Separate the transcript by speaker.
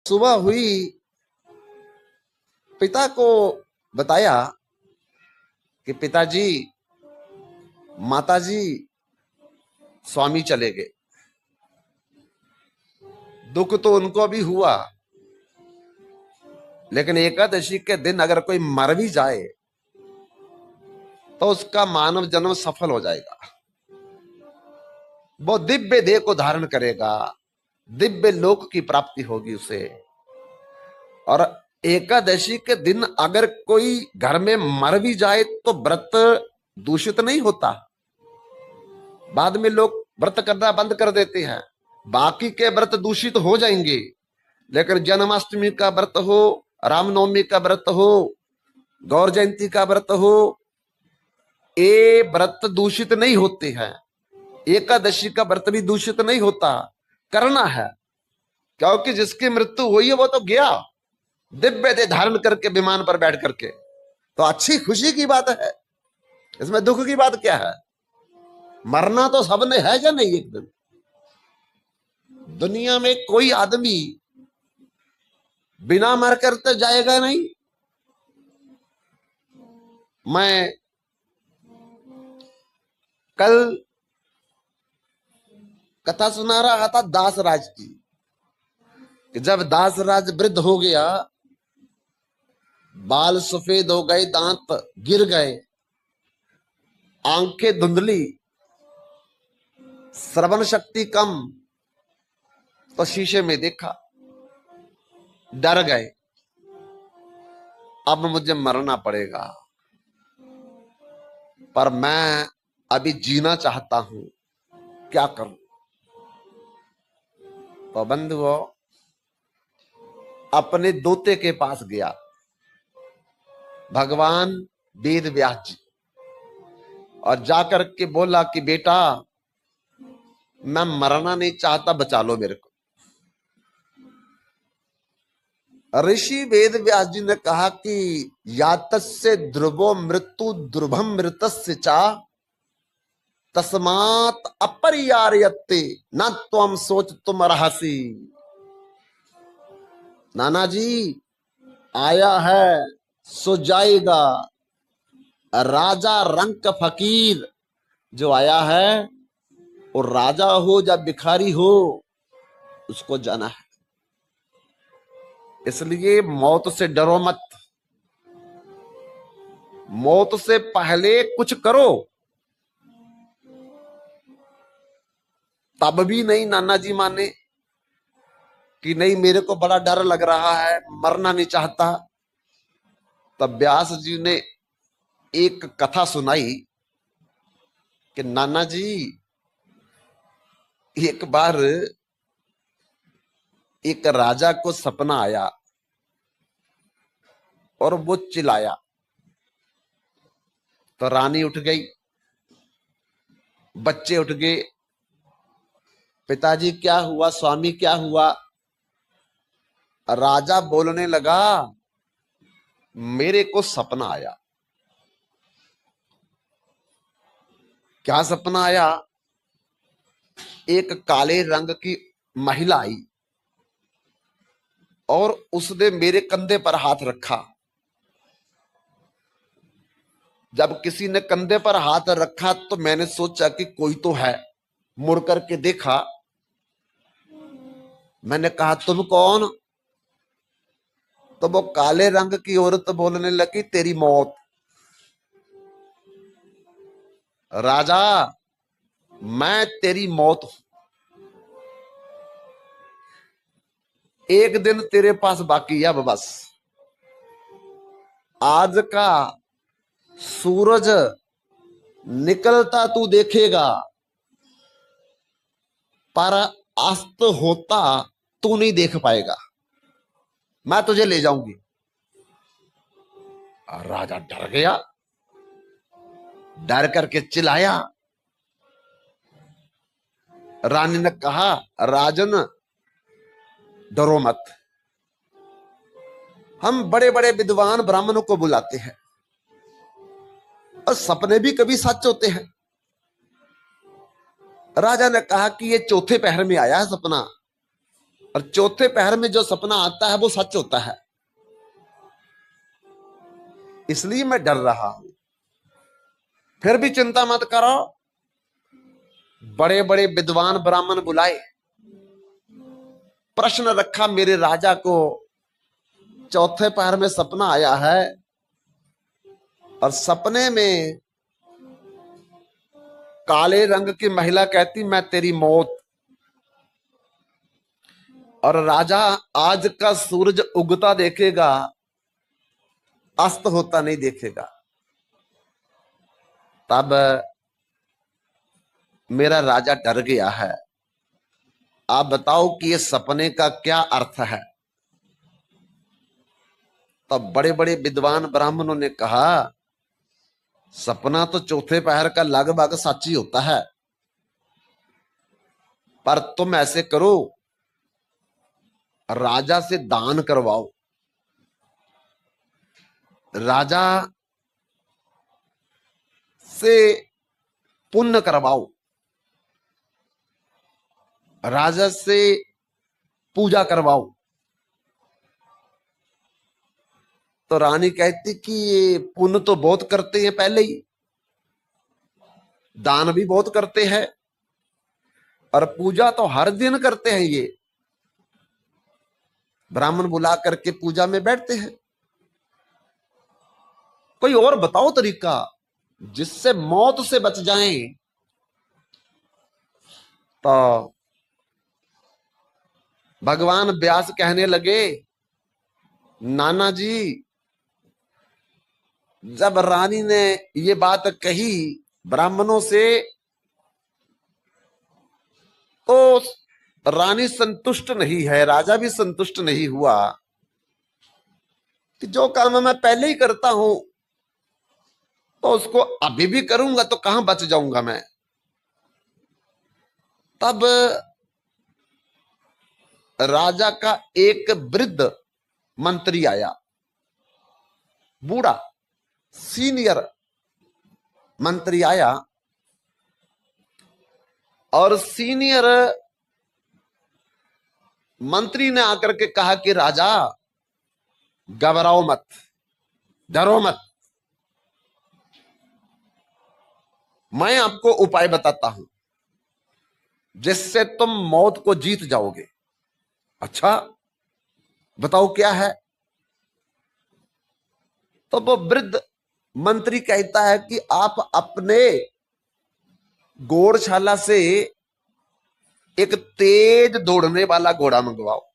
Speaker 1: सुबह हुई, पिता को बताया कि पिताजी, माताजी, स्वामी चले गए। दुख तो उनको भी हुआ, लेकिन एकादशी के दिन अगर कोई मर भी जाए तो उसका मानव जन्म सफल हो जाएगा। वो दिव्य देह को धारण करेगा, दिव्य लोक की प्राप्ति होगी उसे। और एकादशी के दिन अगर कोई घर में मर भी जाए तो व्रत दूषित नहीं होता। बाद में लोग व्रत करना बंद कर देते हैं, बाकी के व्रत दूषित हो जाएंगे, लेकिन जन्माष्टमी का व्रत हो, रामनवमी का व्रत हो, गौर जयंती का व्रत हो, ये व्रत दूषित नहीं होते हैं। एकादशी का व्रत भी दूषित नहीं होता, करना है, क्योंकि जिसकी मृत्यु हुई है वो तो गया दिव्य देह धारण करके विमान पर बैठ करके। तो अच्छी खुशी की बात है, इसमें दुख की बात क्या है? मरना तो सबने है या नहीं? एक दिन दुनिया में कोई आदमी बिना मर कर तो जाएगा नहीं। मैं कल कथा सुना रहा था दासराज की, कि जब दासराज वृद्ध हो गया, बाल सफेद हो गए, दांत गिर गए, आंखें धुंधली, श्रवण शक्ति कम, तो शीशे में देखा, डर गए, अब मुझे मरना पड़ेगा, पर मैं अभी जीना चाहता हूं, क्या करूं? तो बंधुओं, अपने दोते के पास गया, भगवान वेद व्यास जी, और जाकर के बोला कि बेटा, मैं मरना नहीं चाहता, बचा लो मेरे को। ऋषि वेद व्यास जी ने कहा कि या तस्य ध्रुवो मृत्यु ध्रुवम मृतस्य चा तस्मात् अपरियार्यते न त्वम सोच तुम रहसी। नाना जी, आया है सो जाएगा, राजा रंक फकीर जो आया है, वो राजा हो या भिखारी हो, उसको जाना है। इसलिए मौत से डरो मत, मौत से पहले कुछ करो। तब भी नहीं नाना जी माने कि नहीं, मेरे को बड़ा डर लग रहा है, मरना नहीं चाहता। तब व्यास जी ने एक कथा सुनाई कि नाना जी, एक बार एक राजा को सपना आया और वो चिल्लाया, तो रानी उठ गई, बच्चे उठ गए, पिताजी क्या हुआ, स्वामी क्या हुआ? राजा बोलने लगा, मेरे को सपना आया। क्या सपना आया? एक काले रंग की महिला आई और उसने मेरे कंधे पर हाथ रखा। जब किसी ने कंधे पर हाथ रखा तो मैंने सोचा कि कोई तो है, मुड़ करके देखा, मैंने कहा तुम कौन? तो वो काले रंग की औरत बोलने लगी, तेरी मौत। राजा, मैं तेरी मौत हूं, एक दिन तेरे पास बाकी है, अब बस। आज का सूरज निकलता तू देखेगा, पर अस्त होता तू नहीं देख पाएगा, मैं तुझे ले जाऊंगी। राजा डर गया, डर करके चिल्लाया। रानी ने कहा, राजन डरो मत, हम बड़े बड़े विद्वान ब्राह्मणों को बुलाते हैं और सपने भी कभी सच होते हैं। राजा ने कहा कि ये चौथे पहर में आया है सपना, और चौथे पहर में जो सपना आता है वो सच होता है, इसलिए मैं डर रहा हूं। फिर भी चिंता मत करो, बड़े बड़े विद्वान ब्राह्मण बुलाए, प्रश्न रखा मेरे राजा को, चौथे पहर में सपना आया है और सपने में काले रंग की महिला कहती मैं तेरी मौत, और राजा आज का सूरज उगता देखेगा, अस्त होता नहीं देखेगा। तब मेरा राजा डर गया है। आप बताओ कि ये सपने का क्या अर्थ है? तब बड़े बड़े विद्वान ब्राह्मणों ने कहा सपना तो चौथे पहर का लगभग सच ही होता है, पर तुम ऐसे करो, राजा से दान करवाओ, राजा से पुण्य करवाओ, राजा से पूजा करवाओ। तो रानी कहती कि ये पुण्य तो बहुत करते हैं, पहले ही दान भी बहुत करते हैं और पूजा तो हर दिन करते हैं। ये ब्राह्मण बुला करके पूजा में बैठते हैं। कोई और बताओ तरीका जिससे मौत से बच जाएं। तो भगवान व्यास कहने लगे नाना जी, जब रानी ने ये बात कही ब्राह्मणों से, तो रानी संतुष्ट नहीं है, राजा भी संतुष्ट नहीं हुआ कि जो काम मैं पहले ही करता हूं तो उसको अभी भी करूंगा तो कहां बच जाऊंगा मैं। तब राजा का एक वृद्ध मंत्री आया, बूढ़ा सीनियर मंत्री आया, और सीनियर मंत्री ने आकर के कहा कि राजा घबराओ मत, डरो मत, मैं आपको उपाय बताता हूं जिससे तुम मौत को जीत जाओगे। अच्छा बताओ क्या है? तो वो वृद्ध मंत्री कहता है कि आप अपने घोड़शाला से एक तेज दौड़ने वाला घोड़ा मंगवाओ,